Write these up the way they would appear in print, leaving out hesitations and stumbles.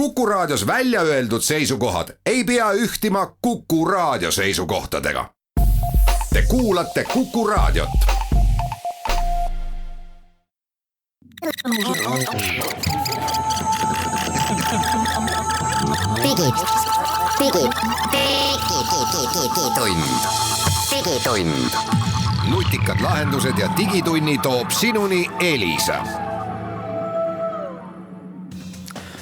Kuku Raadios välja öeldud seisukohad ei pea ühtima Kuku Raadio seisukohtadega. Te kuulate Kuku Raadiot. Digitund. Nutikad lahendused ja digitunni toob sinuni Elisa.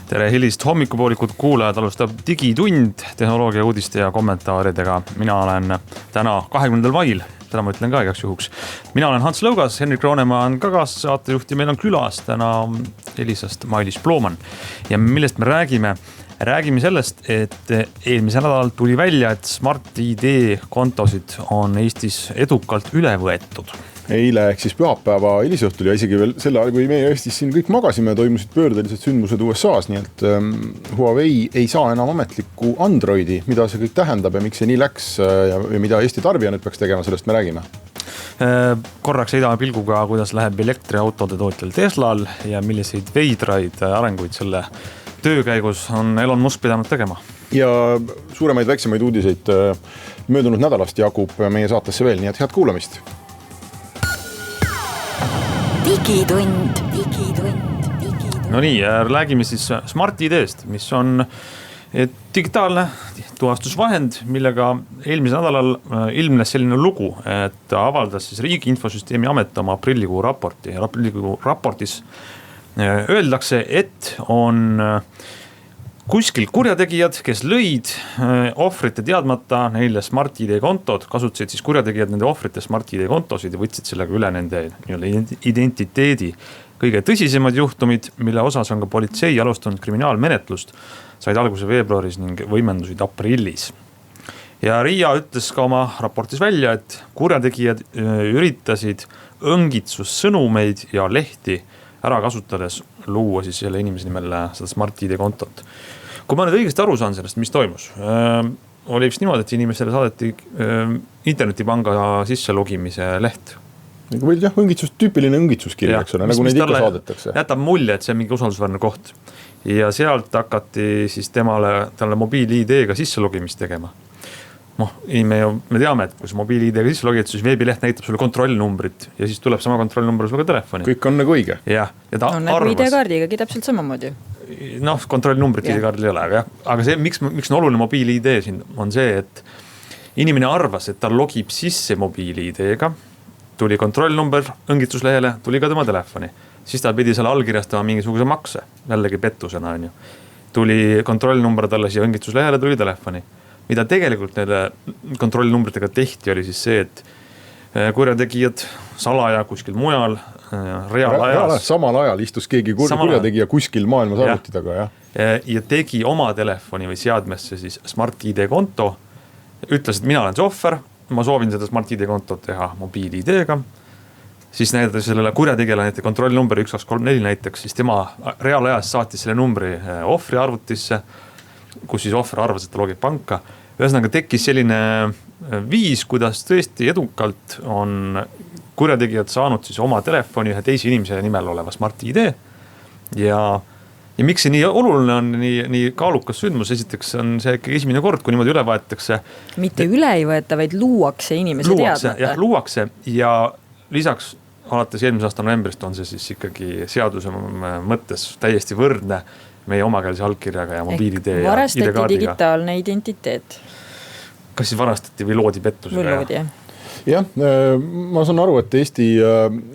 Tere hilist hommikupoolikut kuulajad, alustab digitund tehnoloogia uudiste ja kommentaaridega. Mina olen täna 20. mail, täna ma ütlen ka igaks juhuks. Mina olen Hans Lõugas, Henrik Roonemaa on ka saatejuht ja meil on külas täna Elisast Mailis Plooman. Ja millest me räägime? Räägime sellest, et eelmisel nädalal tuli välja, et Smart ID kontosid on Eestis edukalt üle võetud. Eile ehk siis pühapäeva hilisõhtul ja isegi veel selle ajal, kui meie Eestis siin kõik magasime, toimusid pöördelised sündmused USA's, nii et Huawei ei saa enam ametlikku Androidi, mida see kõik tähendab ja miks see nii läks ja mida Eesti tarbija nüüd peaks tegema, sellest me räägime. Korraks heidame pilguga, kuidas läheb elektriautode tootjal Teslal ja milliseid veidraid arenguid selle töö käigus on Elon Musk pidanud tegema. Ja suuremaid väiksemaid uudiseid möödunud nädalast jagub meie saatesse veel, nii et head kuulamist. Digitund. No nii, räägime siis Smart ID-st, mis on digitaalne tuvastusvahend, millega eelmisel nädalal ilmnes selline lugu, et avaldas siis Riigi Infosüsteemi Amet oma aprillikuu raporti. Aprillikuu raportis öeldakse, et on kuskil kurjategijad, kes lõid ohvrite teadmata neile Smart ID kontod, kasutasid siis kurjategijad nende ohvrite Smart ID kontosid ja võtsid sellega üle nende identiteedi. Kõige tõsisemad juhtumid, mille osas on ka politsei alustanud kriminaalmenetlust, said alguse veebruaris ning võimendusid aprillis. Ja RIA ütles ka oma raportis välja, et kurjategijad üritasid õngitsussõnumeid ja lehti ära kasutades luua siis selle inimese nimel seda Smart ID kontot. Kui ma nüüd õigesti aru saan sellest, mis toimus, oli vist niimoodi, et inimesele saadeti internetipanga sisse logimise leht. Või jah, tüüpiline õngitsuskiri, eks ole, nagu neid ikka saadetakse. Jätab mulje, et see on mingi usaldusväärne koht. Ja sealt hakati siis talle mobiil-ID-ga sisse logimist tegema. Me teame, et kui mobiil-ID-ga sisse logid, siis veebileht näitab sulle kontrollnumbrit ja siis tuleb sama kontrollnumber sulle ka telefoni. Kõik on nagu õige. Ja ta on nagu ID-kaardigagi täpselt samamoodi. Kontrollnumbrit ID-kaardil ei ole, aga see, miks on oluline mobiil-ID siin, on see, et inimene arvas, et ta logib sisse mobiil-ID-ga, tuli kontrollnumber õngitsuslehele, tuli ka tema telefoni. Siis ta pidi selle allkirjastama mingisuguse makse, jällegi pettusena on ju. Tuli kontrollnumber talle siia õngitsuslehele, tuli telefoni. Mida tegelikult neile kontrollnumbritega tehti, oli siis see, et kurjategijad salaja kuskil mujal, reaalajas. Samal ajal istus keegi kurjategija kuskil maailmas arvuti taga, jah. Ja tegi oma telefoni või seadmesse siis Smart ID konto, ütles, et mina olen see ohver, ma soovin seda Smart ID kontot teha mobiil-ID-ga, siis näidati sellele kurjategijale näite kontrollnumber 1234 näiteks, siis tema reaalajas saatis selle numbri ohvri arvutisse, kus siis ohver arvas, et ta logib panka. Ühesõnaga tekkis selline viis, kuidas tõesti edukalt on kurjategijad saanud siis oma telefoni ühe teise inimese nimel oleva Smart ID. Ja miks see nii oluline on, nii kaalukas sündmus, esiteks on see esimene kord, kui niimoodi üle võetakse. Mitte üle ei võeta, vaid luuakse inimese teadmata. Jah, luuakse ja lisaks alates eelmise aasta novembrist on see siis ikkagi seaduse mõttes täiesti võrdne meie omakeelse allkirjaga ja mobiil-ID ja varastati ID-kaardiga. digitaalne identiteet. Kas siis varastati või loodi pettusega? Loodi, jah. Jah, ma saan aru, et Eesti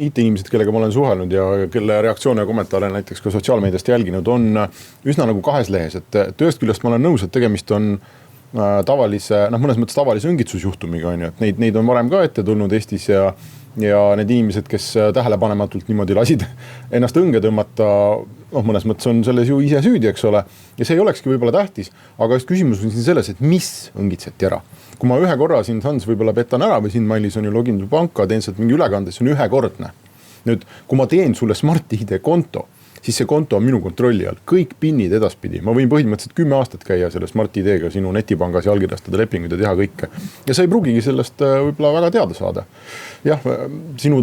IT-inimesed, kellega ma olen suhelnud ja kelle reaktsioone ja kommentaare näiteks ka sotsiaalmeediast jälginud, on üsna nagu kahes lehes, et ühest küljest ma olen nõus, et tegemist on tavalise, mõnes mõttes tavalise õngitsusjuhtumiga, on ju, et neid on varem ka ette tulnud Eestis ja need inimesed, kes tähelepanematult niimoodi lasid ennast õnge tõmmata, mõnes mõttes on selles ju ise süüdi, eks ole, ja see ei olekski võib-olla tähtis, aga küsimus on siin selles, et mis õngitseti ära. Kui ma ühe korra siin Hans võib-olla petan ära või siin Mailis on ju loginud panka, teen sealt mingi ülekande, see on ühekordne. Nüüd, kui ma teen sulle Smart ID konto, siis see konto on minu kontrolli all. Kõik pinnid edaspidi. Ma võin põhimõtteliselt 10 aastat käia selle Smart ID-ga sinu netipangas ja allkirjastada lepinguid ja teha kõike. Ja sa ei pruugigi sellest võib-olla väga teada saada. Jah, sinu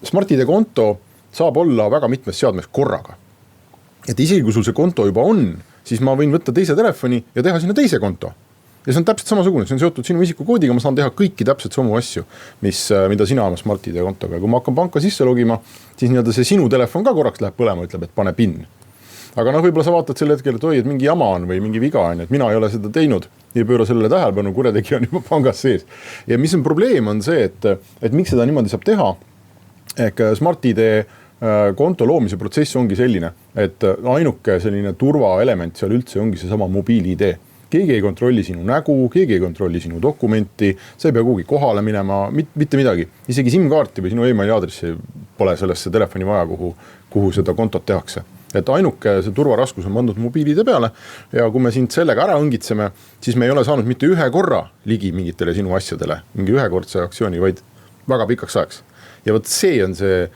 Smart ID konto saab olla väga mitmes seadmes korraga. Et isegi kui sul see konto juba on, siis ma võin võtta teise telefoni ja teha sinna teise konto. Ja see on täpselt samasugune, see on seotud sinu isikukoodiga, ma saan teha kõiki täpselt samu asju, mida sina oma Smart-ID kontoga. Ja kui ma hakkan panka sisse logima, siis nii-öelda see sinu telefon ka korraks läheb põlema, ütleb, et pane PIN. Aga võib-olla sa vaatad sel hetkel, et oi, et mingi jama on või mingi viga on, et mina ei ole seda teinud, ei pööra sellele tähelepanu, kuretegi on juba pangas sees. Ja mis on probleem on see, et miks seda niimoodi saab teha, ehk Smart-ID konto loomise protsess ongi selline, et ainuke selline turvaelement seal üldse ongi see sama mobiil-ID. Keegi ei kontrolli sinu nägu, keegi ei kontrolli sinu dokumenti, sa ei pea kuhugi kohale minema, mitte midagi. Isegi SIM-kaarti või sinu emaili aadressi pole sellesse telefoni vaja, kuhu seda kontot tehakse. Et ainuke see turvaraskus on pandud mobiil-ID peale ja kui me sind sellega ära õngitseme, siis me ei ole saanud mitte ühe korra ligi mingitele sinu asjadele, mingi ühekordse aktsiooni, vaid väga pikaks ajaks. Ja võt see on see,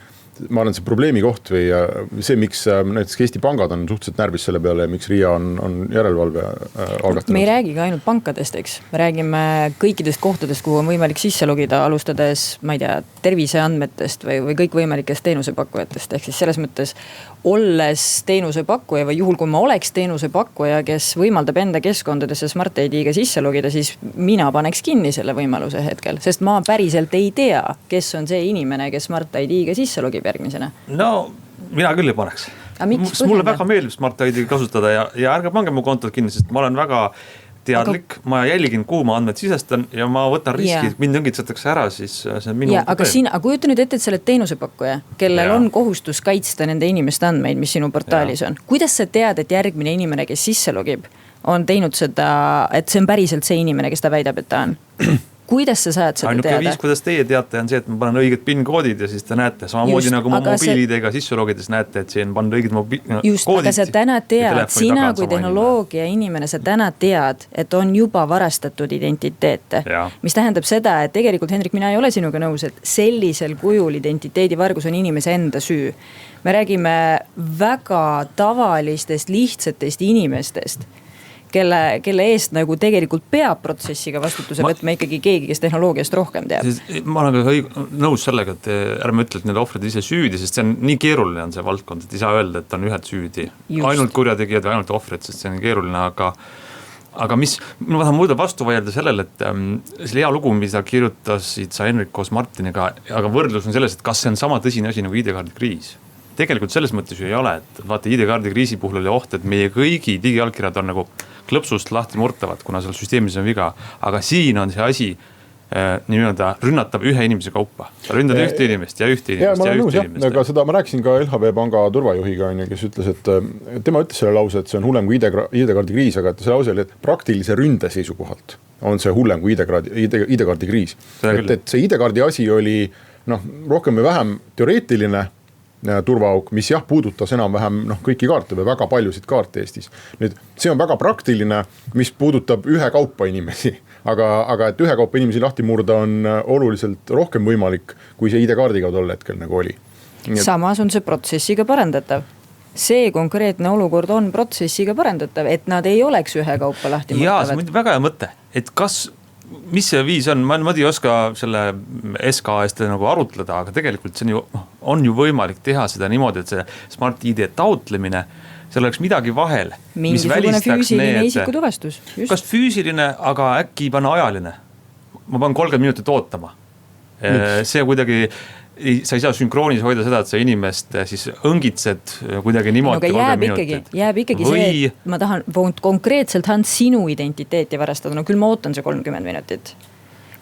ma arvan, see probleemi koht või see, miks näiteks Eesti pangad on suhteliselt närvis selle peale ja miks RIA on järelevalve algatanud. Me ei räägi ka ainult pankadest, eks. Me räägime kõikidest kohtadest, kuhu on võimalik sisse logida, alustades, ma ei tea, terviseandmetest või kõik võimalikest teenusepakkujatest. Ehk siis selles mõttes, olles teenusepakkuja või juhul, kui ma oleks teenusepakkuja, kes võimaldab enda keskkondadesse Smart-ID-ga sisse logida, siis mina paneks kinni selle võimaluse hetkel, sest ma päriselt ei tea, kes on see inimene, kes Smart-ID-ga sisse logib järgmisena. No, mina küll ei paneks. Mulle väga meeldib Smart-ID kasustada ja ärge pange mu kontot kinni, sest ma olen väga teadlik, ma jälgin, kuhu ma andmed sisestan ja ma võtan riski, et mind õngitsetakse ära, siis see on minu aga kujuta nüüd ette, et sa oled teenusepakkuja, kellel on kohustus kaitsta nende inimeste andmeid, mis sinu portaalis on. Kuidas sa tead, et järgmine inimene, kes sisse logib, on teinud seda, et see on päriselt see inimene, kes ta väidab, et ta on? Kuidas sa saad seda teada? Ainuke viis, kuidas teie teate, on see, et ma panen õiged PIN-koodid ja siis te näete, samamoodi nagu ma mobiil-ID-ga sisse logides näete, et siin on pannud õiged koodid. Just, aga sa täna tead, sina kui tehnoloogia inimene, sa täna tead, et on juba varastatud identiteete. Mis tähendab seda, et tegelikult, Hendrik, mina ei ole sinuga nõus, et sellisel kujul identiteedivargus on inimese enda süü. Me räägime väga tavalistest, lihtsatest inimestest, kelle eest nagu tegelikult peab protsessiga vastutuse võtma ikkagi keegi, kes tehnoloogiast rohkem teab. Ma olen ka nõus sellega, et ärme ütle, et need ohvrid ise süüdi, sest see on nii keeruline on see valdkond, et ei saa öelda, et on ühed süüdi. Ainult kurjategijad või ainult ohvrid, sest see on keeruline, aga mis, ma tahan muidu vastu vaielda sellele, et selle hea lugu, mida kirjutasid sa Henrik koos Martiniga, aga võrdlus on selles, et kas see on sama tõsine asi nagu ID-kaardi kriis. Tegelikult selles mõttes ju ei ole, et vaata ID-kaardi kriisi puhul oli oht, et meie kõigi digiallkirjad on nagu klõpsust lahti murtavad, kuna seal süsteemis on viga. Aga siin on see asi nii-öelda rünnatab ühe inimese kaupa. Ta ründab ühte inimest ja ühte inimest ja ühte inimest. Aga seda ma rääkisin ka LHV panga turvajuhiga, kes ütles, et tema ütles selle lause, et see on hullem kui ID-kaardi kriis, aga see lause oli, et praktilise ründe seisukohalt on see hullem kui ID-kaardi kriis. Et see ID-kaardi asi oli rohkem või vähem teoreetiline turvaauk, mis puudutas enam-vähem kõiki kaarte või väga paljusid kaarte Eestis. Nüüd, see on väga praktiline, mis puudutab ühe kaupa inimesi, aga et ühe kaupa inimesi lahti murda on oluliselt rohkem võimalik, kui see ID-kaardiga tol hetkel nagu oli. Samas on see protsessiga parandatav. See konkreetne olukord on protsessiga parandatav, et nad ei oleks ühe kaupa lahti murtavad. See on väga hea mõte, et mis see viis on, ma ei oska selle SKA-st nagu arutleda, aga tegelikult see on ju võimalik teha seda niimoodi, et see Smart-ID taotlemine, seal oleks midagi vahel. Mingisugune füüsiline isikutuvastus. Kas füüsiline, aga äkki panna ajaline? Ma panen 30 minutit ootama. See kuidagi, sa ei saa sünkroonis hoida seda, et sa inimest siis õngitsed kuidagi niimoodi 30 minutit. Jääb ikkagi see, et ma tahan konkreetselt sinu identiteeti varastada, küll ma ootan see 30 minutit.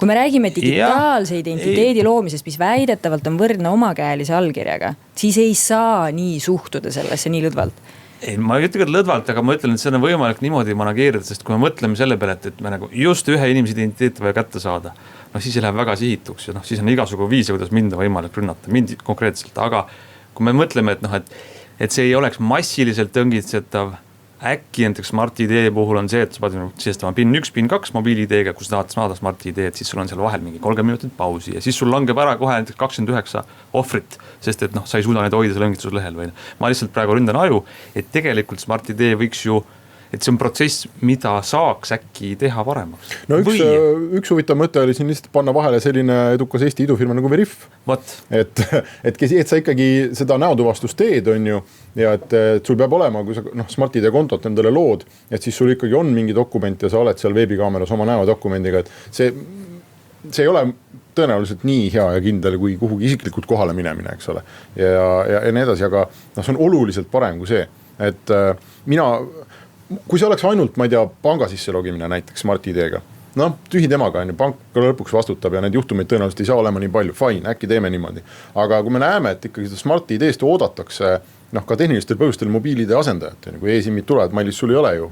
Kui me räägime digitaalse identiteedi loomisest, mis väidetavalt on võrdne omakäelise allkirjaga, siis ei saa nii suhtuda sellesse nii lõdvalt. Ei, ma ei ütle lõdvalt, aga ma ütlen, et see on võimalik niimoodi manageerida, sest kui me mõtleme selle peale, et me nagu just ühe inimese identiteeti vaja kätte saada, siis see läheb väga sihituks ja siis on igasugu viise, kuidas mind on võimalik rünnata, mind konkreetselt, aga kui me mõtleme, et see ei oleks massiliselt õngitsetav, äkki näiteks Smart-ID puhul on see, et sa pead sisestama PIN 1, PIN 2 mobiil-ID-ga, kus tahad saada Smart-ID, et siis sul on seal vahel mingi 30 minutit pausi ja siis sul langeb ära kohe näiteks 29 ohvrit, sest et sa ei suuda neid hoida selle õngitsuslehel või. Ma lihtsalt praegu ründan aju, et tegelikult Smart-ID võiks ju et see on protsess, mida saaks äkki teha paremaks. No üks huvitav mõte oli siin lihtsalt panna vahele selline edukas Eesti idufirma nagu Veriff. Et sa ikkagi seda näotuvastust teed, on ju, ja et sul peab olema, kui sa Smart ID kontot endale lood, et siis sul ikkagi on mingi dokument ja sa oled seal veebikaameras oma näodokumendiga, et see ei ole tõenäoliselt nii hea ja kindel kui kuhugi isiklikult kohale minemine, eks ole. Ja nii edasi, aga see on oluliselt parem kui see, et kui see oleks ainult, ma ei tea, panga sisse logimine näiteks Smart ID-ga, tühi temaga, pank lõpuks vastutab ja need juhtumid tõenäoliselt ei saa olema nii palju, fine, äkki teeme niimoodi. Aga kui me näeme, et ikkagi seda Smart ID-st oodatakse ka tehnilistel põhjustel mobiilide asendajat, kui e-SIM-id tulevad, Mailis, sul ei ole ju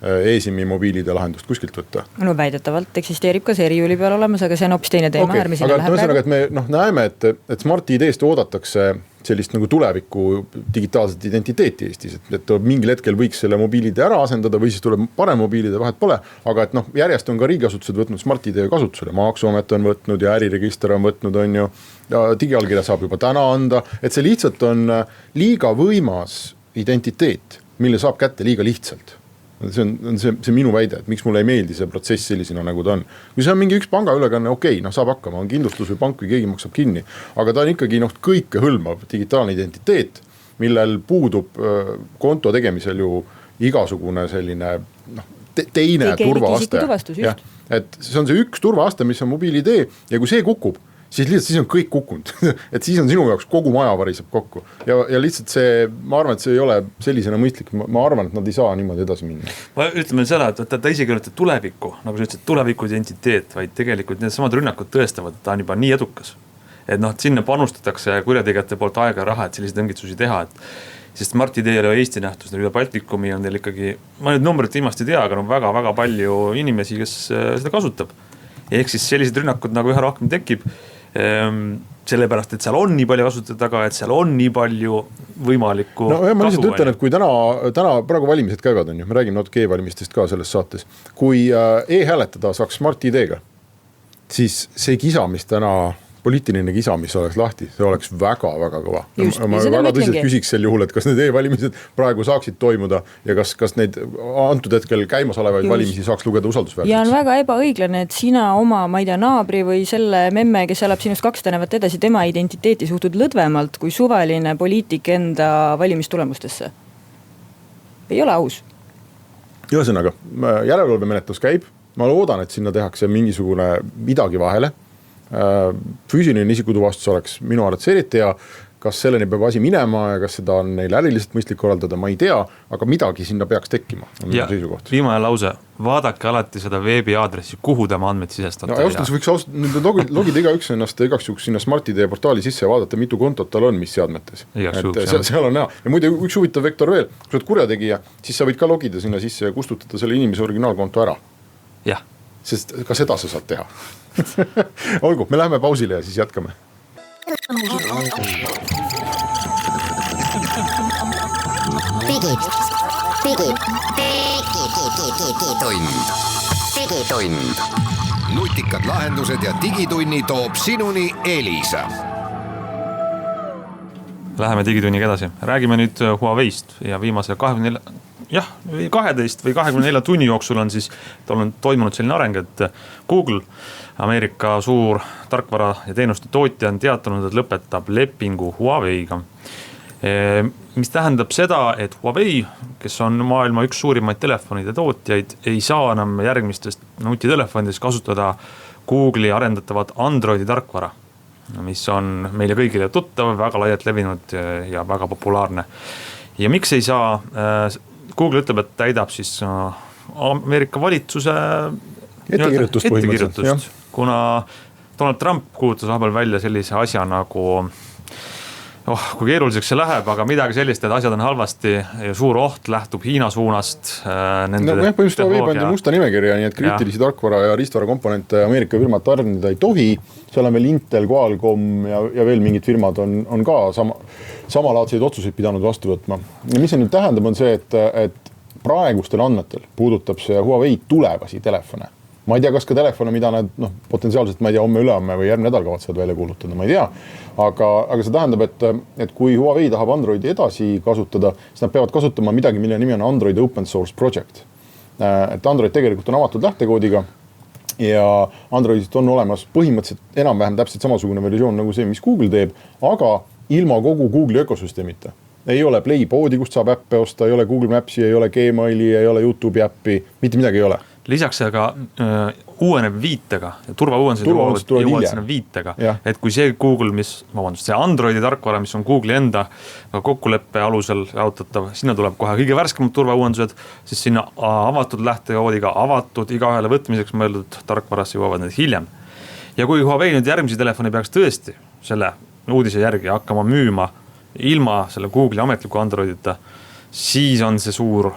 e-SIM-i mobiilide lahendust kuskilt võtta. No väidetavalt eksisteerib ka see erijuuli peal olemas, aga see on hoopis teine teema. Okay, aga et me näeme, et Smart ID-st oodatakse sellist nagu tuleviku digitaalset identiteeti Eestis, et mingil hetkel võiks selle mobiilide ära asendada või siis tuleb parem mobiilide, vahet pole, aga et järjest on ka riigiasutused võtnud Smart ID kasutusele, Maksuamet on võtnud ja äriregister on võtnud, on ju, ja digiallkirja saab juba täna anda, et see lihtsalt on liiga võimas identiteet, mille saab kätte liiga lihtsalt. See on minu väide, et miks mulle ei meeldi see protsess sellisena, nagu ta on. Kui see on mingi üks pangaülekanne, okei, saab hakkama, on kindlustus või pank või keegi maksab kinni, aga ta on ikkagi kõike hõlmav digitaalne identiteet, millel puudub konto tegemisel ju igasugune selline teine turvaaste. Et see on see üks turvaaste, mis on mobiil-ID ja kui see kukub, siis on kõik kukkunud, et siis on sinu jaoks kogu maja variseb kokku ja lihtsalt see, ma arvan, et see ei ole sellisena mõistlik, ma arvan, et nad ei saa niimoodi edasi minna. Ma ütleme seda, et ta isegi olete tulevikku, nagu sa ütlesid, tuleviku identiteet, vaid tegelikult need samad rünnakud tõestavad, et ta on juba nii edukas. Et sinna panustatakse kurjategijate poolt aega ja raha, et selliseid õngitsusi teha, sest Smart ID ei ole Eesti nähtus, üle Baltikumi on teil ikkagi, ma nüüd numbrit viimast ei tea, aga on väga-väga palju inimesi, kes seda kasutab. Ehk siis sellised rünnakud nagu üha rohkem tekib, sellepärast, et seal on nii palju kasutada taga, et seal on nii palju võimalikku kasu. Ma lihtsalt ütlen, et kui täna praegu valimised käivad, on ju, me räägime natuke e-valimistest ka selles saates, kui e-hääletada saaks Smart ID-ga, siis see kisa, mis täna poliitiline kisa, mis oleks lahti, see oleks väga-väga kõva. Ma väga tõsiselt küsiks sel juhul, et kas need e-valimised praegu saaksid toimuda ja kas neid antud hetkel käimas olevaid valimisi saaks lugeda usaldusväärseks. Ja on väga ebaõiglane, et sina oma, ma ei tea, naabri või selle memme, kes elab sinust 2 tänavat edasi, tema identiteeti suhtud lõdvemalt kui suvaline poliitik enda valimistulemustesse. Ei ole aus. Ühesõnaga, järelevalvemenetlus käib, ma loodan, et sinna tehakse mingisugune midagi vahele. Füüsiline isikutuvastus oleks minu arvates eriti ja kas selleni peab asi minema ja kas seda on neil äriliselt mõistlik korraldada, ma ei tea, aga midagi sinna peaks tekkima. Ja viimane lause, vaadake alati seda veebiaadressi, kuhu tema andmed sisestate. Ja austus võiks logida igaüks ennast igaks juhuks sinna Smart ID portaali sisse ja vaadata, mitu kontot tal on, mis seadmetes. Seal on näha. Ja muide, üks huvitav vektor veel, kui sa oled kurjategija, siis sa võid ka logida sinna sisse ja kustutada selle inimese originaalkonto ära. Jah. Sest ka seda sa saad teha. Olgu, me läheme pausile ja siis jätkame. Digitund. Nutikad lahendused ja digitunni toob sinuni Elisa. Läheme digitunniga edasi. Räägime nüüd Huawei'st ja viimase 12 või 24 tunni jooksul on siis toimunud selline areng, et Google, Ameerika suur tarkvara ja teenuste tootja on teatanud, et lõpetab lepingu Huawei'ga. Mis tähendab seda, et Huawei, kes on maailma üks suurimaid telefonide tootjaid, ei saa enam järgmistest nutitelefonidest kasutada Google'i arendatavat Androidi tarkvara, mis on meile kõigile tuttav, väga laialt levinud ja väga populaarne. Ja miks ei saa? Google ütleb, et täidab siis Ameerika valitsuse ettekirjutust, kuna Donald Trump kuulutas vahepeal välja sellise asja nagu, kui keeruliseks see läheb, aga midagi sellist, et asjad on halvasti ja suur oht lähtub Hiina suunast. Põhimõtteliselt Huawei pandi musta nimekirja, nii et kriitilisi tarkvara ja riistvara komponente Ameerika firmad tarnida ei tohi. Seal on veel Intel, Qualcomm ja veel mingid firmad on ka samalaadseid otsuseid pidanud vastu võtma. Ja mis see nüüd tähendab, on see, et praegustel andmetel puudutab see Huawei tulevasi telefone. ma ei tea, kas ka telefone, mida nad potentsiaalselt, ma ei tea, homme-ülehomme või järgmine nädal kavatsevad välja kuulutada, ma ei tea. Aga see tähendab, et kui Huawei tahab Androidi edasi kasutada, siis nad peavad kasutama midagi, mille nimi on Android Open Source Project. Et Android tegelikult on avatud lähtekoodiga ja Androidist on olemas põhimõtteliselt enam-vähem täpselt samasugune versioon nagu see, mis Google teeb, aga ilma kogu Google'i ökosüsteemita. Ei ole Playboardi, kust saab äppe osta, ei ole Google Maps'i, ei ole Gmaili, ei ole YouTube'i äppi, mitte midagi ei ole. Lisaks aga uueneb viitega ja turvauuendused jõuavad sinna viitega, et kui see Google, see Androidi tarkvara, mis on Google'i enda kokkuleppe alusel jaotatav, sinna tuleb kohe kõige värskemad turvauuendused, siis sinna avatud lähtekoodiga avatud igaühele võtmiseks mõeldud tarkvarasse jõuavad need hiljem. Ja kui Huawei nüüd järgmisi telefoni peaks tõesti selle uudise järgi hakkama müüma ilma selle Google'i ametliku Androidita, siis on see suur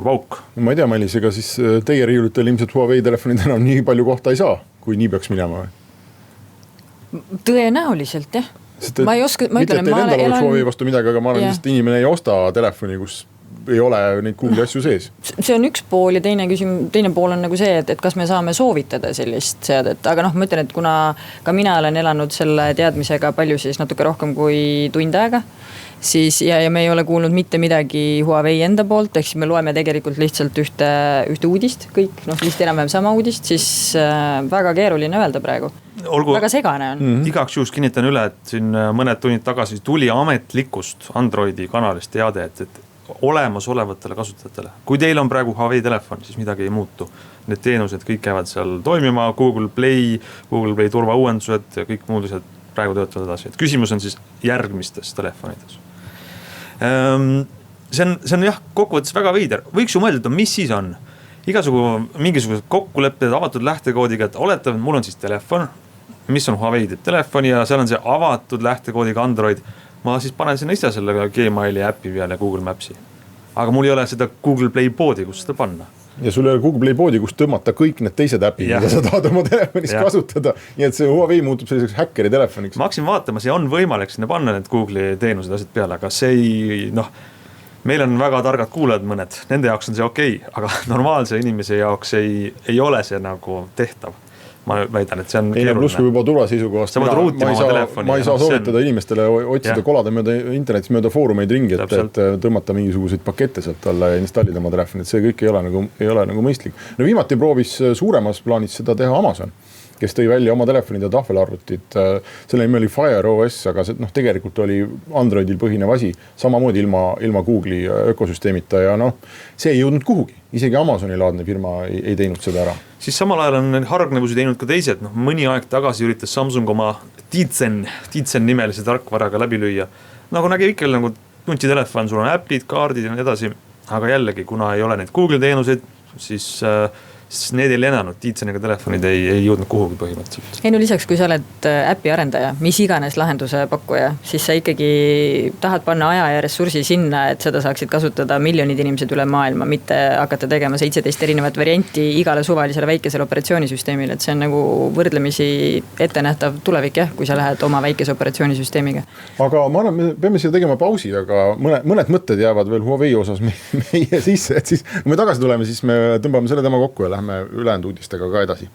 pauk. Ma ei tea, Mailis, ega siis teie riiulitel ilmselt Huawei telefonid enam nii palju kohta ei saa, kui nii peaks minema või? Tõenäoliselt, jah. Ma ei oska, ma ütlen, et teil endal oleks Huawei vastu midagi, aga ma arvan, et inimene ei osta telefoni, kus ei ole neid Google'i asju sees. See on üks pool ja teine pool on nagu see, et kas me saame soovitada sellist seadet, aga ma ütlen, et kuna ka mina olen elanud selle teadmisega palju siis natuke rohkem kui tund aega, siis ja me ei ole kuulnud mitte midagi Huawei enda poolt, ehk siis me loeme tegelikult lihtsalt ühte uudist, kõik, vist enam-vähem sama uudist, siis väga keeruline öelda praegu. Väga segane on. Igaks juhus kinnitan üle, et siin mõned tunnid tagasi tuli ametlikust Androidi kanalist teade, et olemasolevatele kasutajatele. Kui teil on praegu Huawei telefon, siis midagi ei muutu. Need teenused kõik käivad seal toimima, Google Play turvauuendused ja kõik muud asjad praegu töötavad edasi. Et küsimus on siis järgmistes telefonides. See on jah, kokkuvõttes väga veider. Võiks ju mõelda, mis siis on? Mingisugused kokkulepped avatud lähtekoodiga, et oletame, mul on siis telefon, mis on Huawei telefoni ja seal on see avatud lähtekoodiga Android. Ma siis panen sinna ise selle Gmaili äppi peale Google Maps'i. Aga mul ei ole seda Google Playboardi, kus seda panna. Ja sul ei ole Google Playboardi, kus tõmmata kõik need teised äpid, mida sa tahad oma telefonis kasutada. Nii et see Huawei muutub selliseks häkkeri telefoniks. Ma hakkasin vaatama, see on võimalik sinna panna need Google'i teenused asjad peale, aga see ei, meil on väga targad kuulajad mõned, nende jaoks on see okei, aga normaalse inimese jaoks ei ole see nagu tehtav. Ma väidan, et see on keeruline. Pluss kui juba turvaseisukohast. Ma ei saa soovitada inimestele otsida kolada mööda internetis mööda foorumeid ringi, et tõmmata mingisuguseid pakette sealt talle ja installida oma telefoni, et see kõik ei ole nagu mõistlik. No viimati proovis suuremas plaanis seda teha Amazon, kes tõi välja oma telefonid ja tahvelarvutid. Selle nimi oli Fire OS, aga see tegelikult oli Androidil põhinev asi, samamoodi ilma Google'i ökosüsteemita ja see ei jõudnud kuhugi. Isegi Amazoni laadne firma ei teinud seda ära. Siis samal ajal on hargnevusi teinud ka teised. Mõni aeg tagasi üritas Samsung oma Tizen nimelise tarkvaraga läbi lüüa. Nagu nägi ikka nagu nuntitelefon, sul on äpid, kaardid ja nii edasi. Aga jällegi, kuna ei ole neid Google teenuseid, siis need ei lennanud, Tizeniga telefonid ei jõudnud kuhugi põhimõtteliselt. Ei lisaks, kui sa oled äpi arendaja, mis iganes lahenduse pakkuja, siis sa ikkagi tahad panna aja ja ressursi sinna, et seda saaksid kasutada miljonid inimesed üle maailma, mitte hakata tegema 17 erinevat varianti igale suvalisele väikesele operatsioonisüsteemile, et see on nagu võrdlemisi ettenähtav tulevik, kui sa lähed oma väikese operatsioonisüsteemiga. Aga ma arvan, me peame siia tegema pausi, aga mõned mõtted jäävad veel Huawei osas meie sisse, et siis kui me tagasi tuleme, siis me tõmbame selle tema kokku ja lähme ülejäänud uudistega ka edasi.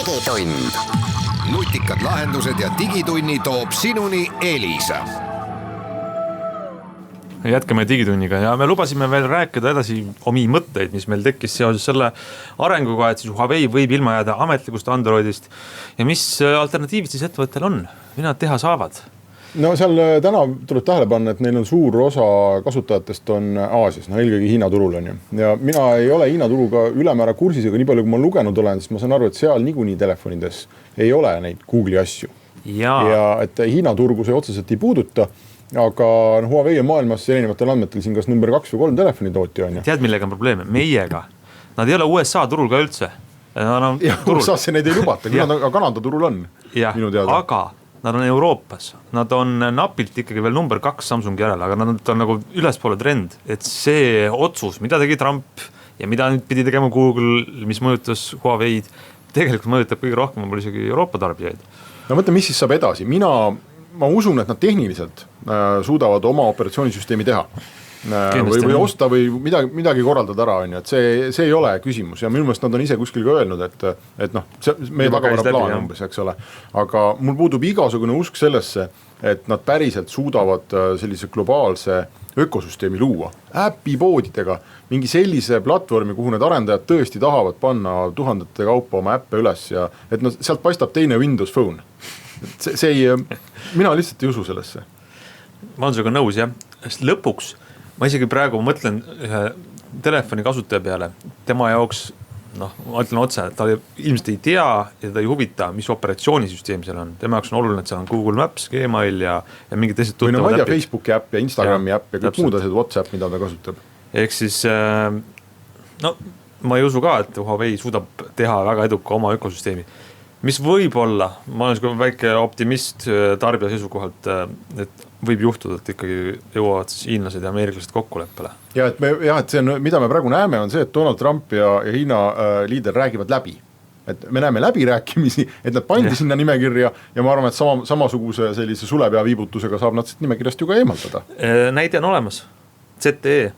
Digitund. Nutikad lahendused ja digitunni toob sinuni Elisa. Jätkame digitunniga ja me lubasime veel rääkida edasi omi mõtteid, mis meil tekkis seoses selle arenguga, et siis Huawei võib ilma jääda ametlikust Androidist ja mis alternatiivid siis ettevõttel on, mida nad teha saavad? No seal täna tuleb tähele panna, et neil on suur osa kasutajatest on Aasias, eelkõige Hiina turul on ju. Ja mina ei ole Hiina turuga ülemäära kursis, aga nii palju kui ma lugenud olen, siis ma saan aru, et seal niikuinii telefonides ei ole neid Google'i asju. Ja et Hiina turgu see otseselt ei puuduta. Aga Huawei on maailmas erinevatel andmetel siin kas number 2 või 3 telefonitootja on ju. Tead, millega on probleeme? Meiega. Nad ei ole USA turul ka üldse. USA-sse neid ei lubata, aga Kanada turul on. Minu teada. Aga nad on Euroopas. Nad on napilt ikkagi veel number 2 Samsungi järele, aga nad on nagu ülespoole trend. Et see otsus, mida tegi Trump ja mida nüüd pidi tegema Google, mis mõjutas Huawei'd, tegelikult mõjutab kõige rohkem isegi Euroopa tarbijaid. No mõtle, mis siis saab edasi. Mina ma usun, et nad tehniliselt suudavad oma operatsioonisüsteemi teha. Või osta või midagi korraldada ära, on ju, et see ei ole küsimus ja minu meelest nad on ise kuskil ka öelnud, et noh, meie tagavara plaan umbes, eks ole. Aga mul puudub igasugune usk sellesse, et nad päriselt suudavad sellise globaalse ökosüsteemi luua. Äpipoodidega, mingi sellise platvormi, kuhu need arendajad tõesti tahavad panna tuhandete kaupa oma äppe üles ja et no, sealt paistab teine Windows Phone. Mina lihtsalt ei usu sellesse. Ma olen sinuga nõus, jah. Lõpuks ma isegi praegu mõtlen ühe telefoni kasutaja peale, tema jaoks, noh, ma ütlen otse, ta ilmselt ei tea ja ta ei huvita, mis operatsioonisüsteem seal on. Tema jaoks on oluline, et seal on Google Maps, Gmail ja mingid teised tuttavad äpid. Või no Facebooki äpp ja Instagrami äpp ja kõik muud asjad, WhatsApp, mida ta kasutab. Ehk siis, no ma ei usu ka, et Huawei suudab teha väga eduka oma ökosüsteemi. Mis võib olla, ma olen sinuga väike optimist tarbija seisukohalt, et võib juhtuda, et ikkagi jõuavad siis hiinlased ja ameeriklased kokkuleppele. Ja, et see on, mida me praegu näeme, on see, et Donald Trump ja Hiina liider räägivad läbi. Et me näeme läbirääkimisi, et nad pandi sinna nimekirja ja ma arvan, et samasuguse sellise sulepea viibutusega saab nad nimekirjast ju ka eemaldada. Näide on olemas, ZTE,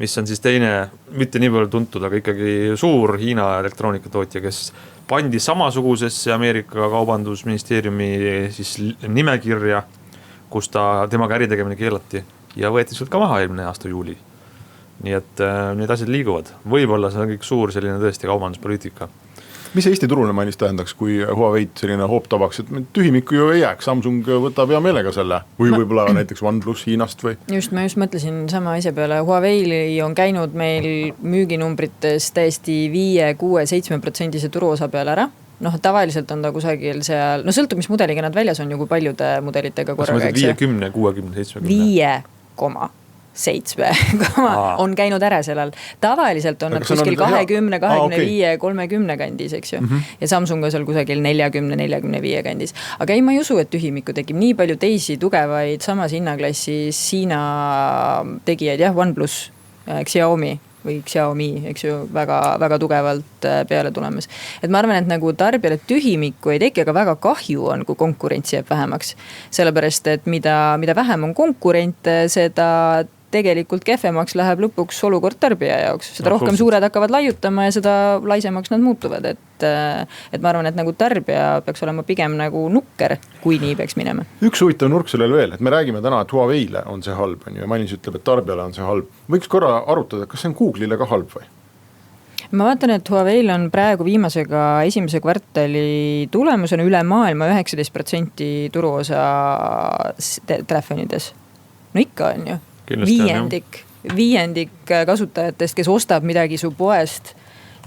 mis on siis teine, mitte nii palju tuntud, aga ikkagi suur Hiina elektroonikatootja, kes pandi samasugusesse Ameerika kaubandusministeeriumi siis nimekirja, kus temaga äritegemine keelati ja võeti sealt ka maha eelmine aasta juuli. Nii et need asjad liiguvad. Võib-olla see on kõik suur selline tõesti kaubanduspoliitika. Mis Eesti turule mainis tähendaks, kui Huawei selline hoop tabaks, et tühimikku ju ei jääks, Samsung võtab hea meelega selle või võib-olla näiteks OnePlus Hiinast või? Ma just mõtlesin sama asja peale, Huawei on käinud meil müüginumbrites täiesti 5, 6, 7% turuosa peale ära. Noh, tavaliselt on ta kusagil seal, no sõltub, mis mudeliga nad väljas on ju, kui paljude mudelitega korraga. 50, 60, 70? 5,7 on käinud ära sellel. Tavaliselt on nad kuskil 20, 25, 30 kandis, eks ju. Ja Samsung on seal kusagil 40, 45 kandis. Aga ei, ma ei usu, et tühimikku tekib nii palju teisi tugevaid samas hinnaklassis Hiina tegijaid, jah, OnePlus, Xiaomi või Xiaomi, eks ju, väga, väga tugevalt peale tulemas. Et ma arvan, et nagu tarbijale tühimikku ei teki, aga väga kahju on, kui konkurentsi jääb vähemaks. Sellepärast, et mida vähem on konkurente, seda tegelikult kehvemaks läheb lõpuks olukord tarbija jaoks. Seda rohkem suured hakkavad laiutama ja seda laisemaks nad muutuvad. Et ma arvan, et nagu tarbija peaks olema pigem nagu nukker, kui nii peaks minema. Üks huvitav nurk sellele veel, et me räägime täna, et Huaweile on see halb, ja Mainis ütleb, et tarbijale on see halb. Võiks korra arutada, kas see on Google'ile ka halb või? Ma vaatan, et Huaweil on praegu viimasega esimese kvartali tulemusena üle maailma 19% turuosa telefonides. No ikka on ju. Viiendik kasutajatest, kes ostab midagi su poest,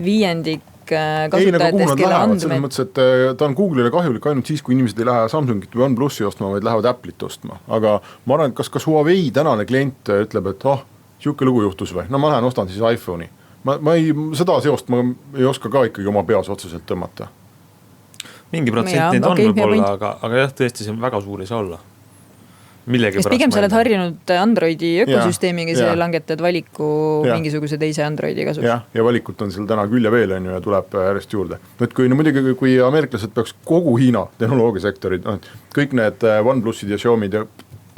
viiendik kasutajatest, kelle andmed. Selles mõttes, et ta on Google'ile kahjulik ainult siis, kui inimesed ei lähe Samsungit või OnePlusi ostma, vaid lähevad Apple'it ostma. Aga ma arvan, et kas Huawei tänane klient ütleb, et siuke lugu juhtus või? No ma lähen ostan siis iPhone'i. Seda seost ma ei oska ka ikkagi oma peas otseselt tõmmata. Mingi protsent neid on võib-olla, aga jah, tõesti see väga suur ei saa olla. Pigem sa oled harjunud Androidi ökosüsteemiga, see langetad valiku mingisuguse teise Androidi kasuks. Ja valikut on seal täna küll ja veel on ju ja tuleb järjest juurde. Muidugi, kui ameeriklased peaks kogu Hiina tehnoloogiasektorid, kõik need OnePlusid ja Xiaomid ja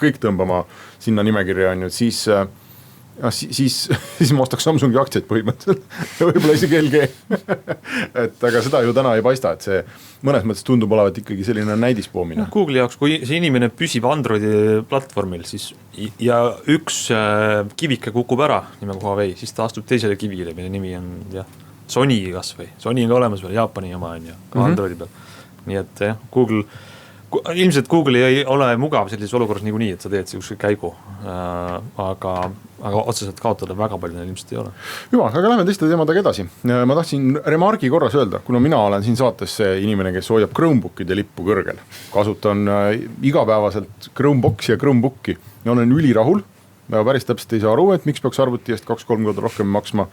kõik tõmbama sinna nimekirja on ju, siis ma ostaks Samsungi aktsiaid põhimõtteliselt ja võib-olla isegi LG. Aga seda ju täna ei paista, et see mõnes mõttes tundub olevat ikkagi selline näidispoomine. Google'i jaoks, kui see inimene püsib Androidi platvormil siis, ja üks kivike kukub ära nimega Huawei, siis ta astub teisele kivile, mille nimi on Sony kas või. Sony on ka olemas veel, Jaapani jama on ju, ka Androidi peal. Nii et ilmselt Google ei ole mugav sellises olukorras niikuinii, et sa teed see käigu, aga otseselt kaotada väga palju neil ilmselt ei ole. Juba, aga lähme teiste teemadega edasi. Ma tahtsin remargi korras öelda, kuna mina olen siin saates see inimene, kes hoiab Chromebookide lippu kõrgel. Kasutan igapäevaselt Chromeboxi ja Chromebooki ja olen ülirahul. Päris täpselt ei saa aru, et miks peaks arvuti eest 2-3 korda rohkem maksma.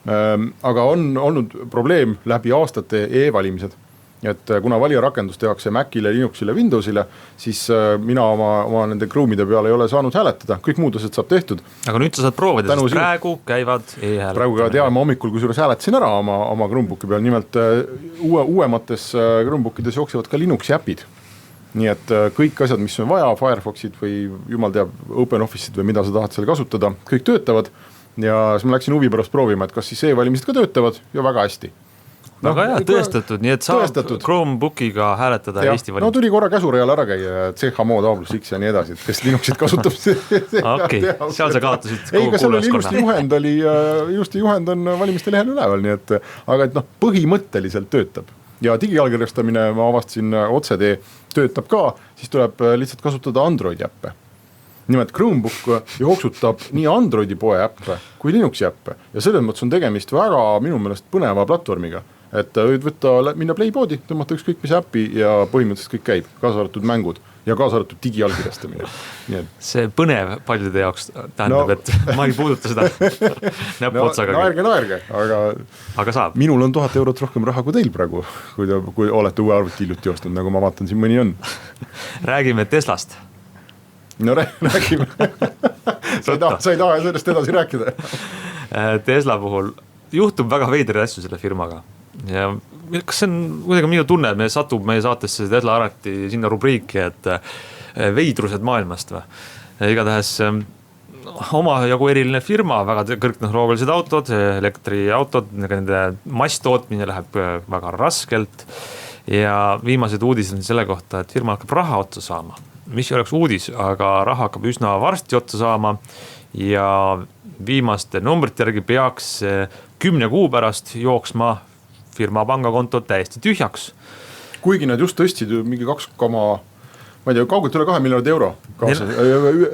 Aga on olnud probleem läbi aastate e-valimised. Et kuna valijarakendus tehakse Macile, Linuxile, Windowsile, siis mina oma nende Chrome'ide peale ei ole saanud hääletada. Kõik muud asjad saab tehtud. Aga nüüd sa saad proovida, sest praegu käivad e-hääletamine. Praegu käivad ma hommikul, kui suures hääletasin ära oma Chromebooki peal. Nimelt uuemates Chromebookides jooksevad ka Linuxi äpid. nii et kõik asjad, mis on vaja, Firefoxid või jumal teab, OpenOffice'id või mida sa tahad seal kasutada, kõik töötavad ja siis ma läksin huvi pärast proovima, et kas siis e-valimised ka töötavad ja väga hästi. Väga hea, tõestatud, nii et saab Chromebookiga hääletada ja, Eesti valimised. No tuli korra käsurajal ära käia, CHMOD, A+X ja nii edasi, et kes Linuxit kasutab okei, seal sa kaotasid kogu kuulajaskonna. Ilusti juhend on valimiste lehel üleval, nii et, aga et põhimõtteliselt töötab. Ja digiallkirjastamine, ma avastasin otsetee, töötab ka, siis tuleb lihtsalt kasutada Androidi äppe. Nimelt Chromebook jooksutab nii Androidi poe äppe kui Linuxi äppe ja selles mõttes on tegemist väga minu meelest põneva platvormiga. Et võid minna Playboardi, tõmmata ükskõik mis äppi ja põhimõtteliselt kõik käib, kaasa arvatud mängud ja kaasa arvatud digiallkirjastamine. See põnev paljude jaoks tähendab, et ma ei puuduta seda näpuotsaga. Naerge, aga saab. Minul on 1000 eurot rohkem raha kui teil praegu, kui olete uue arvuti hiljuti ostnud, nagu ma vaatan, siin mõni on. Räägime Teslast. No räägime. Sa ei taha sellest edasi rääkida. Tesla puhul juhtub väga veidri asju selle firmaga. Ja kas see on kuidagi minu tunne, et me satub meie saatesse Tesla alati sinna rubriiki, et veidrused maailmast või. Igatahes oma jagu eriline firma, väga kõrgtehnoloogilised autod, elektriautod, nende masstootmine läheb väga raskelt ja viimased uudised on selle kohta, et firma hakkab raha otsa saama. Mis ei oleks uudis, aga raha hakkab üsna varsti otsa saama ja viimaste numbrite järgi peaks 10 kuu pärast jooksma firma pangakontod täiesti tühjaks. Kuigi nad just tõstsid mingi 2, ma ei tea, kaugelt üle 2 miljardi euro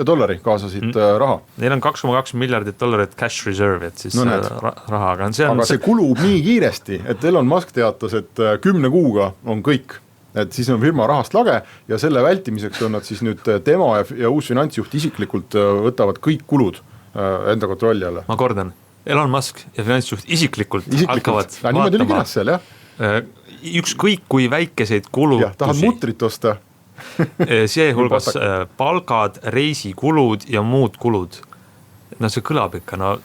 dollari kaasasid raha. Neil on 2,2 miljardit dollarit cash reserve, et siis raha. Aga see kulub nii kiiresti, et Elon Musk teatas, et 10 kuuga on kõik. Et siis on firma rahast lage ja selle vältimiseks on nad siis nüüd tema ja uus finantsjuht isiklikult võtavad kõik kulud enda kontrolli alla. Ma kordan. Elon Musk ja finantsjuht isiklikult hakkavad vaatama seal, ükskõik kui väikeseid kulutusi. Tahad mutrit osta. See hulgas palgad, reisikulud ja muud kulud. No see kõlab ikka,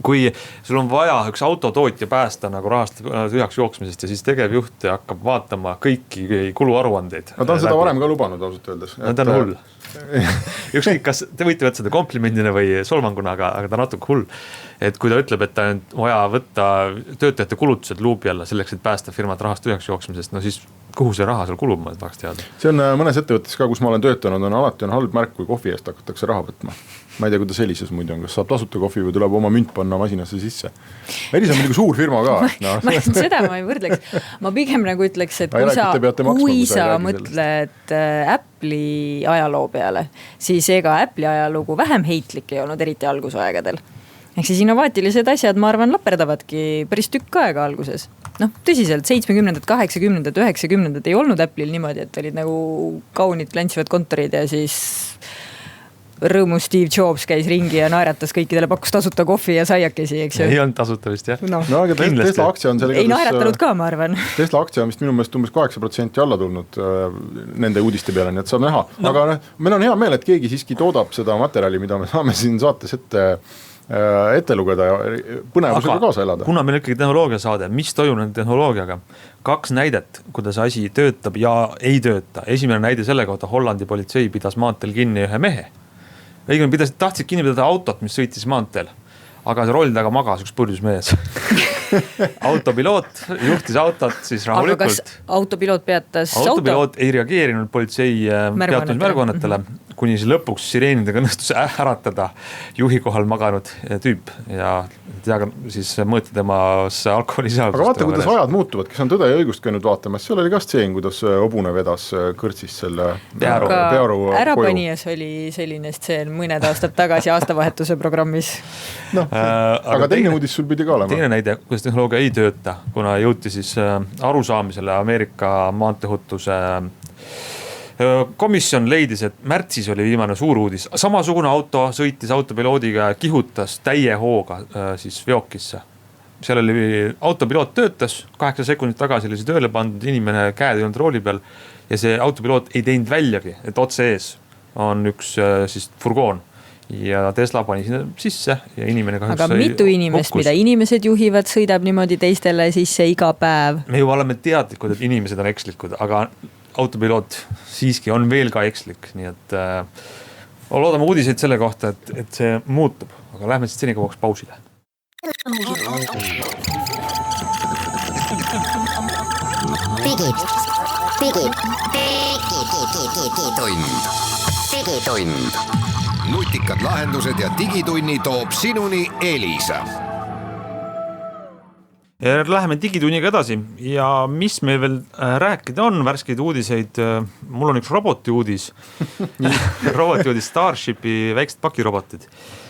kui sul on vaja üks autotootja päästa nagu rahast tühjaks jooksmisest ja siis tegevjuht hakkab vaatama kõiki kuluaruandeid. Ta on seda varem ka lubanud ausalt öeldes. Ta on hull. Ükskõik, kas te võite võtta seda komplimendina või solvanguna, aga ta on natuke hull. Et kui ta ütleb, et ta on vaja võtta töötajate kulutused luubi alla selleks, et päästa firmat rahast tühjaks jooksmisest, no siis kuhu see raha seal kulub, ma tahaks teada. See on mõnes ettevõttes ka, kus ma olen töötanud, alati on halb märk, kui kohvi eest hakatakse raha võtma. Ma ei tea, kuidas Elises muidu on, kas saab tasuta kohvi või tuleb oma münt panna masinasse sisse. Elis on muidugi suur firma ka. Seda ma ei võrdleks. Ma pigem nagu ütleks, et kui sa mõtled Apple'i ajaloo peale, siis ega Apple'i ajalugu vähem heitlik ei olnud eriti algusaegadel. Ehk siis innovaatilised asjad, ma arvan, laperdavadki päris tükk aega alguses. Tõsiselt, 70-ndad, 80-ndad, 90-ndad ei olnud Apple'il niimoodi, et olid nagu kaunid klantsivad kontorid ja siis rõõmu Steve Jobs käis ringi ja naeratas kõikidele, pakkus tasuta kohvi ja saiakesi, eks ju. Ei on tasuta vist, jah. No aga Tesla aktsia on ei naeratanud ka, ma arvan. Tesla aktsia on vist minu meelest umbes 8% alla tulnud nende uudiste peale, nii et saab näha. Aga meil on hea meel, et keegi siiski toodab seda materjali, mida me saame siin saates ette lugeda ja põnevusega kaasa elada. Kuna meil ikkagi tehnoloogia saade, mis toimub nende tehnoloogiaga? 2 näidet, kuidas asi töötab ja ei tööta. Esimene näide selle kohta, Hollandi politsei pidas maanteel kinni ühe mehe. Õigemini tahtsid kinni pidada autot, mis sõitis maanteel, aga see roll taga magas üks purjus mees. Autopiloot juhtis autot siis rahulikult. Aga kas autopiloot peatas Autopiloot ei reageerinud politsei peatumismärguannetele, kuni siis lõpuks sireenidega õnnestus äratada juhi kohal maganud tüüp ja siis mõõti temas alkoholisisaldust. Aga vaata, kuidas ajad muutuvad, kes on Tõde ja õigust käinud vaatamas, seal oli ka stseen, kuidas Obune vedas kõrtsis selle pearu ärapanijas oli selline stseen mõned aastad tagasi aastavahetuse programmis. Aga teine uudis sul pidi ka olema. Teine näide, kuidas tehnoloogia ei tööta, kuna jõuti siis arusaamisele Ameerika maanteehutuse komisjon leidis, et märtsis oli viimane suur uudis. Samasugune auto sõitis autopiloodiga ja kihutas täie hooga siis veokisse. Seal oli autopiloot töötas, 8 sekundit tagasi oli see tööle pandud, inimene käed ei olnud rooli peal ja see autopiloot ei teinud väljagi, et otse ees on üks siis furgoon. Ja Tesla pani sinna sisse ja inimene kahjuks aga mitu inimest, hukkus. Mida inimesed juhivad, sõidab niimoodi teistele sisse iga päev? Me juba oleme teadlikud, et inimesed on ekslikud, aga autopiloot siiski on veel ka ekslik, nii et loodame uudiseid selle kohta, et see muutub, aga lähme siis senikauaks pausile. Digitund. Nutikad lahendused ja digitunni toob sinuni Elisa. Läheme digitunniga edasi ja mis meil veel rääkida on, värskeid uudiseid. Mul on üks roboti uudis. Roboti uudis Starshipi väiksed pakirobotid.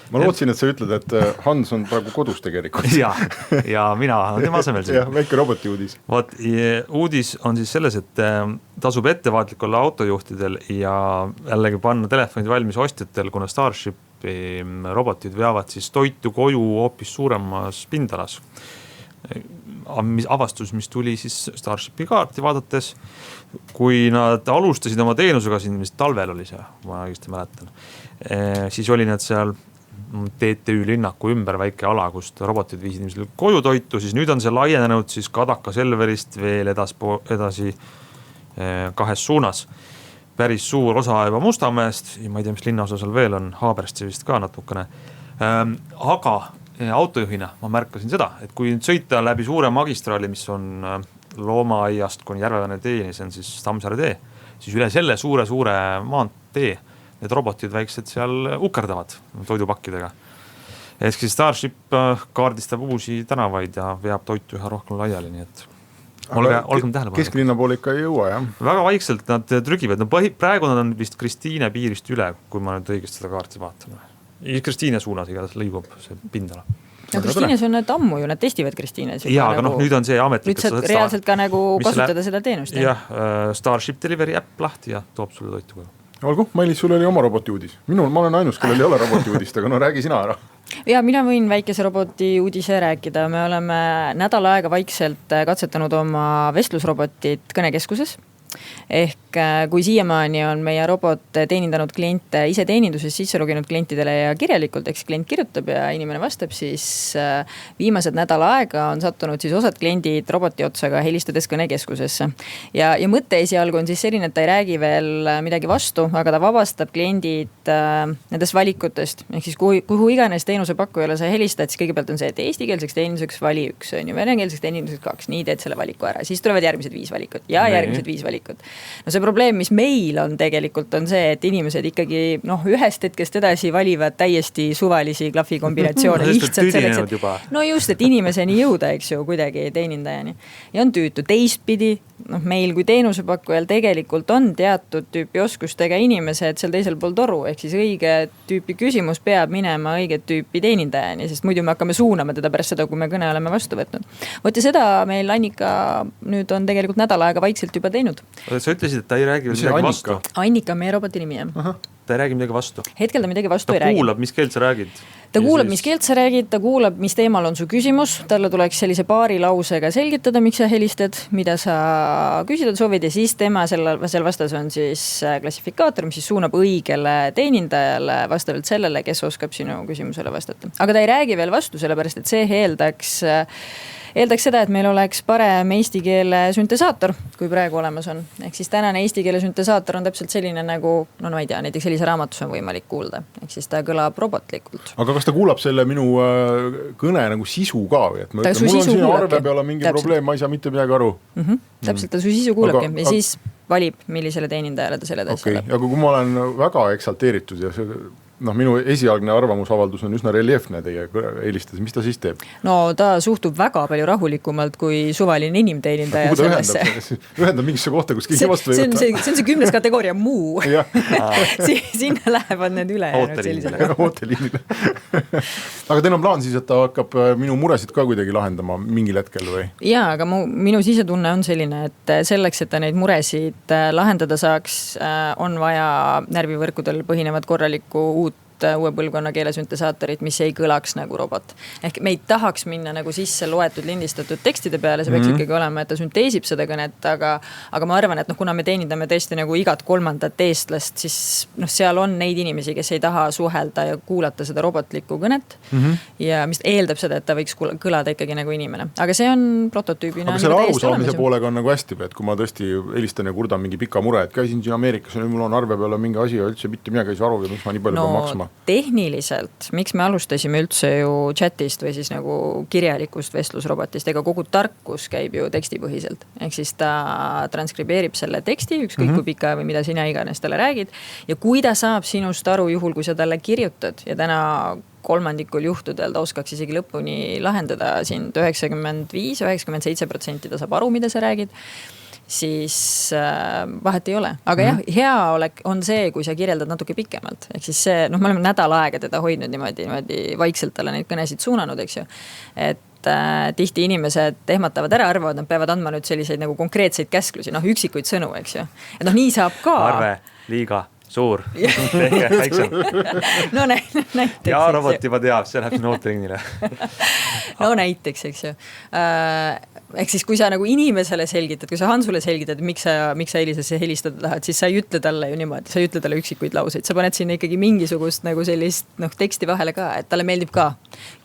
Ma lootsin, et sa ütled, et Hans on praegu kodus tegelikult. ja mina olen tema asemel siin. Jah, väike roboti uudis. Uudis on siis selles, et tasub ettevaatlik olla autojuhtidel ja jällegi panna telefonid valmis ostjatel, kuna Starshipi robotid veavad siis toitu koju hoopis suuremas pindalas. Avastus, mis tuli siis Starshipi kaarti vaadates, kui nad alustasid oma teenusega siin, mis talvel oli see, ma õigesti mäletan, siis oli need seal TTÜ linnaku ümber väike ala, kust robotid viisid inimesele koju toitu, siis nüüd on see laienenud siis Kadaka Selverist veel edasi kahes suunas. Päris suur osa juba Mustamäest ja ma ei tea, mis linnaosa seal veel on, Haabersti vist ka natukene. Aga autojuhina ma märkasin seda, et kui sõita läbi suure magistraali, mis on Loomaaiast kuni Järvevene teeni, see on siis Tammsaare tee, siis üle selle suure maantee need robotid väiksed seal ukerdavad toidupakkidega. Ehk siis Starship kaardistab uusi tänavaid ja veab toitu üha rohkem laiali, nii et olgem tähelepanu. Kesklinna poole ikka ei jõua, jah? Väga vaikselt nad trügivad. Praegu nad on vist Kristiine piirist üle, kui ma nüüd õigesti seda kaarti vaatan. Kristiine suunas igatahes lõigub see pindala. No Kristiines on need ammu ju, nad testivad Kristiines. Jaa, aga nüüd on see ametlik. Nüüd saad reaalselt ka nagu kasutada seda teenust. Jah, Starship Delivery äpp lahti ja toob sulle toitu koju. Olgu, Mailis, sul oli oma roboti uudis. Ma olen ainus, kellel ei ole roboti uudist, aga no räägi sina ära. Ja mina võin väikese roboti uudise rääkida. Me oleme nädal aega vaikselt katsetanud oma vestlusrobotit kõnekeskuses. Ehk kui siiamaani on meie robot teenindanud kliente ise teeninduses sisse lugenud klientidele ja kirjalikult, eks klient kirjutab ja inimene vastab, siis viimased nädal aega on sattunud siis osad kliendid roboti otsaga helistades kõnekeskusesse. Ja mõtte esialgu on siis selline, et ta ei räägi veel midagi vastu, aga ta vabastab kliendid nendest valikutest. Ehk siis kuhu iganes teenusepakkujalle sa helistad, siis kõigepealt on see, et eestikeelseks teeninduseks vali 1, on ju, venekeelseks teeninduseks 2, nii teed selle valiku ära. Siis tulevad järgmised 5 valikut ja järgmised 5 valikut. No see probleem, mis meil on tegelikult, on see, et inimesed ikkagi ühest hetkest edasi valivad täiesti suvalisi klahvikombinatsioone lihtsalt selleks, et no just, et inimeseni jõuda, eks ju, kuidagi teenindajani. Ja on tüütu teistpidi, meil kui teenusepakkujal tegelikult on teatud tüüpi oskustega inimesed seal teisel pool toru, ehk siis õige tüüpi küsimus peab minema õiget tüüpi teenindajani, sest muidu me hakkame suunama teda pärast seda, kui me kõne oleme vastu võtnud. Võt ja seda meil Annika nüüd on tegelikult nädal aega vaikselt juba teinud. Sa ütlesid, et ta ei räägi midagi vastu. Annika on meie roboti nimi, jah. Ta ei räägi midagi vastu. Hetkel ta midagi vastu ei räägi. Ta kuulab, mis keelt sa räägid. Ta kuulab, mis keelt sa räägid, ta kuulab, mis teemal on su küsimus. Talle tuleks sellise paari lausega selgitada, miks sa helistad, mida sa küsida soovid ja siis tema seal vastas on siis klassifikaator, mis siis suunab õigele teenindajale vastavalt sellele, kes oskab sinu küsimusele vastata. Aga ta ei räägi veel vastu, sellepärast et see eeldaks seda, et meil oleks parem eesti keele süntesaator, kui praegu olemas on. Ehk siis tänane eesti keele süntesaator on täpselt selline nagu, no ma ei tea, näiteks sellise raamatus on võimalik kuulda. Ehk siis ta kõlab robotlikult. Aga kas ta kuulab selle minu kõne nagu sisu ka või? Et mul on siin arve peale mingi probleem, ma ei saa mitte midagi aru. Täpselt ta su sisu kuulabki ja siis valib, millisele teenindajale ta selle täis oleb. Aga kui ma olen väga eksalteeritud ja minu esialgne arvamusavaldus on üsna reliefne teie helistades, mis ta siis teeb? No ta suhtub väga palju rahulikumalt kui suvaline inimteenindaja. Kuhu ta ühendab mingisse kohta, kus keegi vastu ei võtta? See on see 10. kategooria muu. Sinna lähevad need ülejäänud Hooteliinile. Aga teil on plaan siis, et ta hakkab minu muresid ka kuidagi lahendama mingil hetkel või? Jaa, aga minu sisetunne on selline, et selleks, et ta neid muresid lahendada saaks, on vaja närvivõrkudel põhinevat korralikku uut uue põlvkonna keelesüntesaatorit, mis ei kõlaks nagu robot. Ehk me ei tahaks minna nagu sisse loetud lindistatud tekstide peale, see peaks ikkagi olema, et ta sünteesib seda kõnet, aga ma arvan, et kuna me teenindame tõesti nagu igat kolmandat eestlast, siis seal on neid inimesi, kes ei taha suhelda ja kuulata seda robotlikku kõnet ja mis eeldab seda, et ta võiks kõlada ikkagi nagu inimene. Aga see on prototüübina. Aga selle arusaamise poolega on nagu hästi, et kui ma tõesti helistan ja kurdan mingi pika mure, et käisin siin Ameerikas ja mul on arve peale mingi asi ja üldse mitte midagi ei saa aru ja miks ma nii palju pean maksma. Tehniliselt, miks me alustasime üldse ju chatist või siis nagu kirjalikust vestlusrobotist, ega kogu tarkus käib ju tekstipõhiselt. Ehk siis ta transkribeerib selle teksti, ükskõik kui pika või mida sina iganes talle räägid. Ja kui ta saab sinust aru juhul, kui sa talle kirjutad ja täna kolmandikul juhtudel ta oskaks isegi lõpuni lahendada siin 95-97% ta saab aru, mida sa räägid, siis vahet ei ole. Aga jah, hea on see, kui sa kirjeldad natuke pikemalt. Ehk siis see, me oleme nädal aega teda hoidnud niimoodi vaikselt talle neid kõnesid suunanud, eks ju. Et tihti inimesed ehmatavad ära, arvavad, nad peavad andma nüüd selliseid nagu konkreetseid käsklusi, üksikuid sõnu, eks ju. Et nii saab ka. Arve, liiga, suur, tehke, väiksem. No näiteks. Ja robot juba teab, see läheb nootringnile. No näiteks, eks ju. Ehk siis kui sa nagu inimesele selgitad, kui sa Hansule selgitad, miks sa Elisesse helistada tahad, siis sa ei ütle talle ju niimoodi, sa ei ütle talle üksikuid lauseid, sa paned sinna ikkagi mingisugust nagu sellist teksti vahele ka, et talle meeldib ka,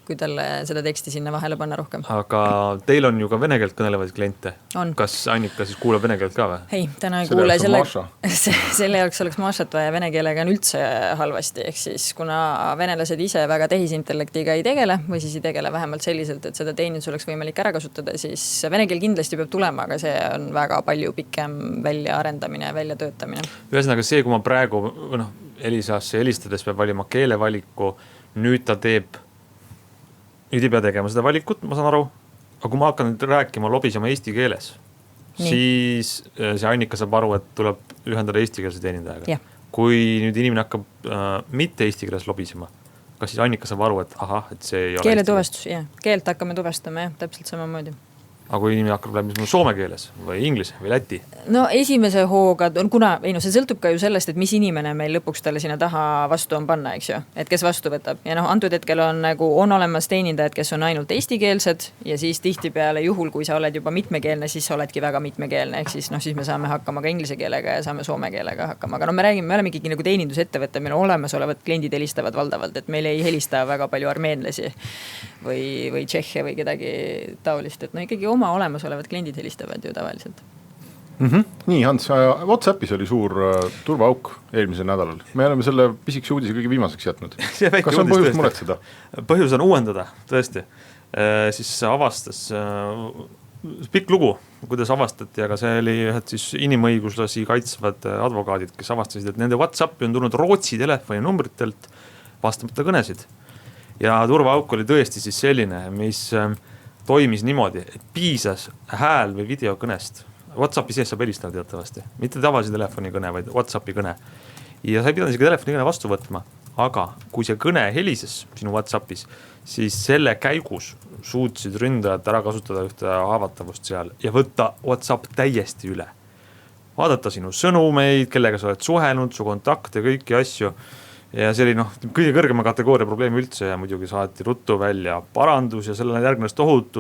kui talle seda teksti sinna vahele panna rohkem. Aga teil on ju ka vene keelt kõnelevaid kliente. On. Kas Annika siis kuulab vene keelt ka või? Ei, täna ei kuule. Selle jaoks oleks Mašat vaja, vene keelega on üldse halvasti. Ehk siis kuna venelased ise väga tehisintellektiga ei tegele või siis ei tegele vähemalt selliselt, et seda teenindus oleks võimalik ära kasutada, siis vene keel kindlasti peab tulema, aga see on väga palju pikem väljaarendamine, väljatöötamine. Ühesõnaga see, kui ma praegu Elisasse helistades peab valima keelevaliku, nüüd ei pea tegema seda valikut, ma saan aru, aga kui ma hakkan nüüd rääkima, lobisema eesti keeles, siis see Annika saab aru, et tuleb ühendada eestikeelse teenindajaga. Kui nüüd inimene hakkab mitte eesti keeles lobisema, kas siis Annika saab aru, et et see ei ole keeletuvestus, jah. Keelt hakkame tuvestama, jah, täpselt samamoodi. Aga kui inimene hakkab läbi soome keeles või inglise või läti? No esimese hooga, see sõltub ka ju sellest, et mis inimene meil lõpuks talle sinna taha vastu on panna, eks ju, et kes vastu võtab. Ja antud hetkel on olemas teenindajad, kes on ainult eestikeelsed ja siis tihtipeale juhul, kui sa oled juba mitmekeelne, siis sa oledki väga mitmekeelne, ehk siis me saame hakkama ka inglise keelega ja saame soome keelega hakkama. Aga me oleme ikkagi nagu teenindusettevõte, meil olemasolevad kliendid helistavad valdavalt, et meil ei helista väga palju armeenlasi või tšehhe või kedagi taolist, et ikkagi oma olemasolevad kliendid helistavad ju tavaliselt. Nii, Hans, WhatsAppis oli suur turvaauk eelmisel nädalal. Me oleme selle pisikse uudise kõige viimaseks jätnud. Kas on põhjus muretseda? Põhjus on uuendada, tõesti. Siis avastas pikk lugu, kuidas avastati, aga see oli ühed siis inimõiguslasi kaitsvad advokaadid, kes avastasid, et nende WhatsAppi on tulnud Rootsi telefoninumbritelt vastamata kõnesid. Ja turvaauk oli tõesti siis selline, mis toimis niimoodi, et piisas hääl või videokõnest. WhatsAppi sees saab helistada teatavasti. Mitte tavalise telefonikõne, vaid WhatsAppi kõne. Ja sa ei pidanud isegi telefonikõne vastu võtma. Aga kui see kõne helises sinu WhatsAppis, siis selle käigus suutsid ründajad ära kasutada ühte haavatavust seal ja võtta WhatsApp täiesti üle. Vaadata sinu sõnumeid, kellega sa oled suhelnud, su kontakte, kõiki asju. Ja see oli kõige kõrgema kategooria probleemi üldse ja muidugi saati ruttu välja parandus ja sellele järgnes tohutu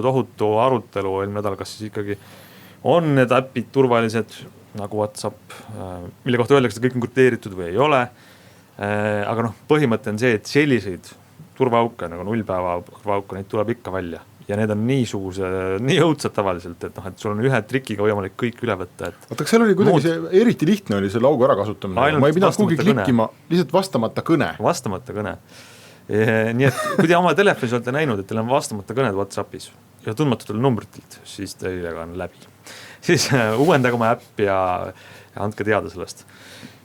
arutelu eelmine nädal, kas siis ikkagi on need äpid turvalised nagu WhatsApp, mille kohta öeldakse, et kõik on krüpteeritud või ei ole. Aga põhimõte on see, et selliseid turvaauke nagu nullpäeva turvaauke, neid tuleb ikka välja. Ja need on nii õudsad tavaliselt, et sul on ühe trikiga võimalik kõik üle võtta. Oota, seal oli kuidagi see eriti lihtne oli see laugu ära kasutamine. Ma ei pidanud kuhugi klikkima, lihtsalt vastamata kõne. Vastamata kõne. Nii et kui te oma telefonis olete näinud, et teil on vastamata kõned WhatsAppis ja tundmatutel numbritelt, siis teilega on läbi. Siis uuendage oma äpp ja andke teada sellest.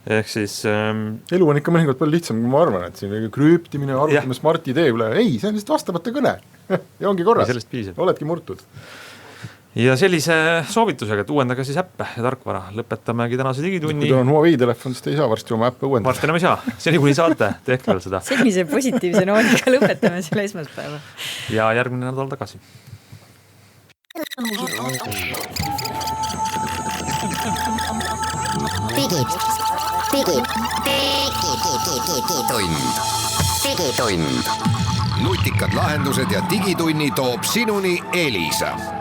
Ehk siis elu on ikka mõnikord palju lihtsam, kui ma arvan, et siin krüüptimine, arutame Smart idee üle. Ei, see on lihtsalt vastamata kõne ja ongi korras. Oledki murtud. Ja sellise soovitusega, et uuendage siis äppe ja tarkvara. Lõpetamegi tänase digitunni. Kui teil on Huawei telefon, siis te ei saa varsti oma äppe uuendada. Varsti enam ei saa. Seni kuni saate, tehke veel seda. Sellise positiivse noodiga lõpetame selle esmaspäeva. Ja järgmine nädal tagasi. Digitund. digitund. nutikad lahendused ja digitunni toob sinuni Elisa